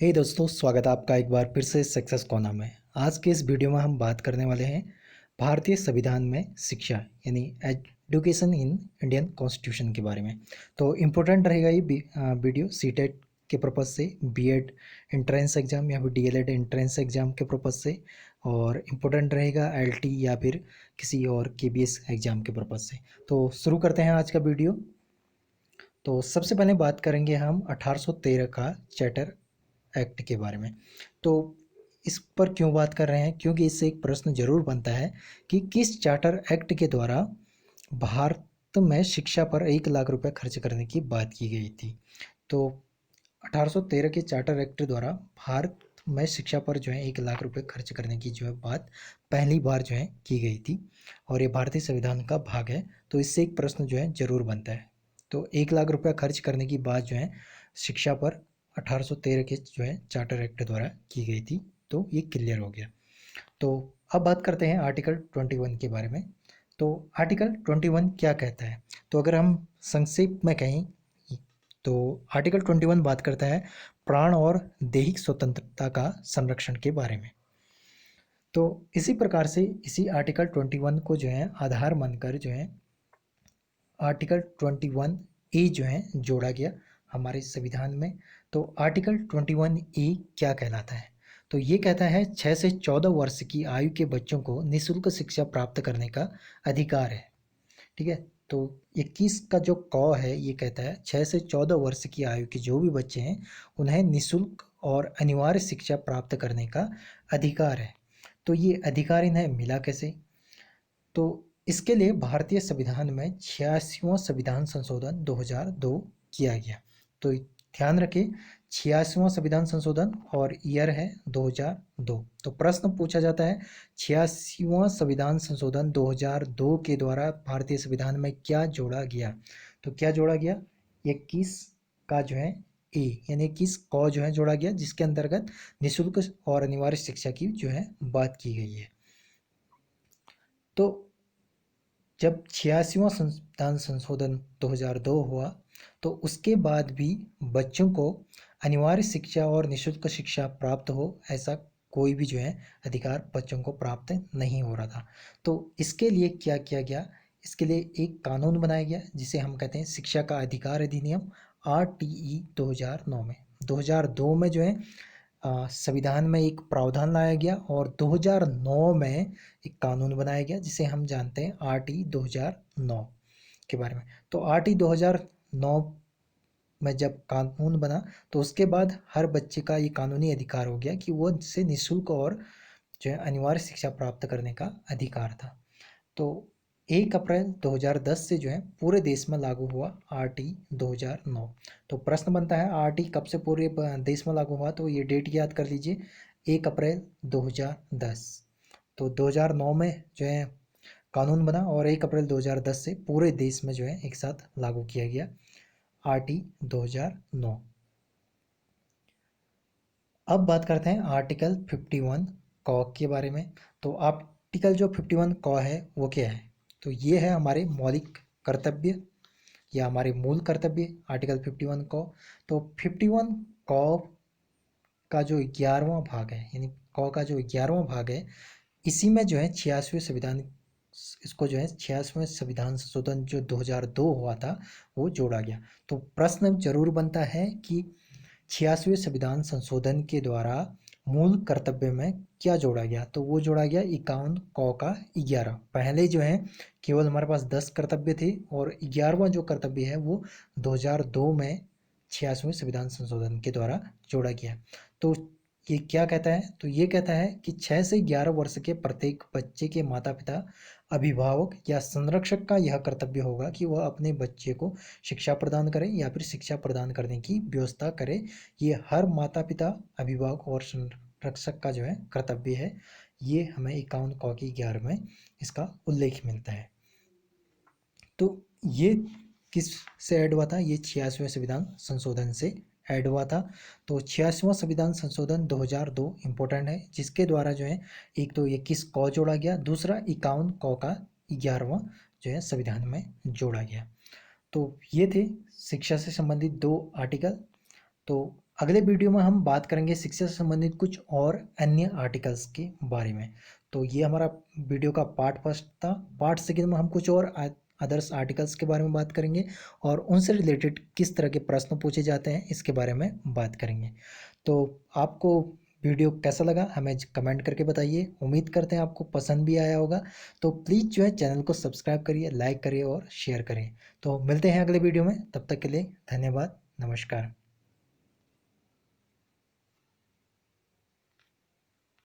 हे दोस्तों, स्वागत है आपका एक बार फिर से सक्सेस कॉर्नर में। आज के इस वीडियो में हम बात करने वाले हैं भारतीय संविधान में शिक्षा यानी एजुकेशन इन इंडियन कॉन्स्टिट्यूशन के बारे में। तो इम्पोर्टेंट रहेगा ये वीडियो सीटेट के पर्पज़ से, बीएड एंट्रेंस एग्ज़ाम या फिर डीएलएड एंट्रेंस एग्ज़ाम के पर्पज़ से, और इम्पोर्टेंट रहेगा एलटी या फिर किसी और केबीएस एग्ज़ाम के पर्पज़ से। तो शुरू करते हैं आज का वीडियो। तो सबसे पहले बात करेंगे हम 1813 का चार्टर एक्ट के बारे में। तो इस पर क्यों बात कर रहे हैं, क्योंकि इससे एक प्रश्न जरूर बनता है कि किस चार्टर एक्ट के द्वारा भारत में शिक्षा पर 1 लाख रुपए खर्च करने की बात की गई थी। तो 1813 के चार्टर एक्ट द्वारा भारत में शिक्षा पर जो है 1 लाख रुपए खर्च करने की जो है बात पहली बार जो है की गई थी, और ये भारतीय संविधान का भाग है। तो इससे एक प्रश्न जो है जरूर बनता है। तो 1 लाख रुपया खर्च करने की बात जो है शिक्षा पर 1813 के जो है चार्टर एक्ट द्वारा की गई थी। तो ये क्लियर हो गया। तो अब बात करते हैं आर्टिकल 21 के बारे में। तो आर्टिकल 21 क्या कहता है, तो अगर हम संक्षेप में कहें तो आर्टिकल 21 बात करता है प्राण और दैहिक स्वतंत्रता का संरक्षण के बारे में। तो इसी प्रकार से इसी आर्टिकल 21 को जो है आधार मानकर जो है आर्टिकल 21 ए जो है जोड़ा गया हमारे संविधान में। तो आर्टिकल 21 ए क्या कहलाता है, तो ये कहता है 6 से 14 वर्ष की आयु के बच्चों को निःशुल्क शिक्षा प्राप्त करने का अधिकार है। ठीक है। तो 21 का जो क है ये कहता है 6 से 14 वर्ष की आयु के जो भी बच्चे हैं उन्हें निःशुल्क और अनिवार्य शिक्षा प्राप्त करने का अधिकार है। तो ये अधिकार इन्हें मिला कैसे, तो इसके लिए भारतीय संविधान में 86वां संविधान संशोधन 2002 किया गया। तो ध्यान रखें 86वां संविधान संशोधन और ईयर है 2002। तो प्रश्न पूछा जाता है 86वां संविधान संशोधन 2002 के द्वारा भारतीय संविधान में क्या जोड़ा गया। तो क्या जोड़ा गया, 21 का जो है ए यानी 21 क जो है जोड़ा गया, जिसके अंतर्गत निःशुल्क और अनिवार्य शिक्षा की जो है बात की गई है। तो जब 86वां संविधान संशोधन 2002 हुआ तो उसके बाद भी बच्चों को अनिवार्य शिक्षा और निःशुल्क शिक्षा प्राप्त हो, ऐसा कोई भी जो है अधिकार बच्चों को प्राप्त नहीं हो रहा था। तो इसके लिए क्या किया गया, इसके लिए एक कानून बनाया गया जिसे हम कहते हैं शिक्षा का अधिकार अधिनियम RTE 2009 में। 2002 में जो है संविधान में एक प्रावधान लाया गया और 2009 में एक कानून बनाया गया जिसे हम जानते हैं RT 2009 के बारे में। तो RT 2009 में जब कानून बना तो उसके बाद हर बच्चे का ये कानूनी अधिकार हो गया कि वो इससे निःशुल्क और जो है अनिवार्य शिक्षा प्राप्त करने का अधिकार था। तो 1 अप्रैल 2010 से जो है पूरे देश में लागू हुआ RT 2009। तो प्रश्न बनता है RT कब से पूरे देश में लागू हुआ, तो ये डेट याद कर लीजिए 1 अप्रैल 2010। तो 2009 में जो है कानून बना और 1 अप्रैल 2010 से पूरे देश में जो है एक साथ लागू किया गया RT 2009। अब बात करते हैं आर्टिकल 51 क के बारे में। तो आर्टिकल जो 51 क है वो क्या है, तो ये है हमारे मौलिक कर्तव्य या हमारे मूल कर्तव्य आर्टिकल 51 क। तो 51 क का जो 11वां भाग है यानी क का जो 11वां भाग है इसी में जो है 86वें संविधान, इसको जो है 86वें संविधान संशोधन जो 2002 हुआ था वो जोड़ा गया। तो प्रश्न जरूर बनता है कि 86वें संविधान संशोधन के द्वारा मूल कर्तव्य में क्या जोड़ा गया, तो वो जोड़ा गया 51 क का 11। पहले जो है केवल हमारे पास 10 कर्तव्य थे और 11वां जो कर्तव्य है वो 2002 में 86वें संविधान संशोधन के द्वारा जोड़ा गया। तो ये क्या कहता है, तो ये कहता है कि 6 से 11 वर्ष के प्रत्येक बच्चे के माता पिता, अभिभावक या संरक्षक का यह कर्तव्य होगा कि वह अपने बच्चे को शिक्षा प्रदान करे या फिर शिक्षा प्रदान करने की व्यवस्था करे। ये हर माता पिता, अभिभावक और संरक्षक का जो है कर्तव्य है। ये हमें 51 क की 11 में इसका उल्लेख मिलता है। तो ये किस से ऐड हुआ था, ये 86वें संविधान संशोधन से ऐड हुआ था। तो 86वां संविधान संशोधन 2002 इम्पोर्टेंट है, जिसके द्वारा जो है एक तो 21 क जोड़ा गया, दूसरा 51 क का 11वां जो है संविधान में जोड़ा गया। तो ये थे शिक्षा से संबंधित 2 आर्टिकल। तो अगले वीडियो में हम बात करेंगे शिक्षा से संबंधित कुछ और अन्य आर्टिकल्स के बारे में। तो ये हमारा वीडियो का पार्ट फर्स्ट था। पार्ट सेकंड में हम कुछ और अदर्स आर्टिकल्स के बारे में बात करेंगे और उनसे रिलेटेड किस तरह के प्रश्न पूछे जाते हैं इसके बारे में बात करेंगे। तो आपको वीडियो कैसा लगा हमें कमेंट करके बताइए। उम्मीद करते हैं आपको पसंद भी आया होगा। तो प्लीज़ जो है चैनल को सब्सक्राइब करिए, लाइक करिए और शेयर करिए। तो मिलते हैं अगले वीडियो में, तब तक के लिए धन्यवाद, नमस्कार।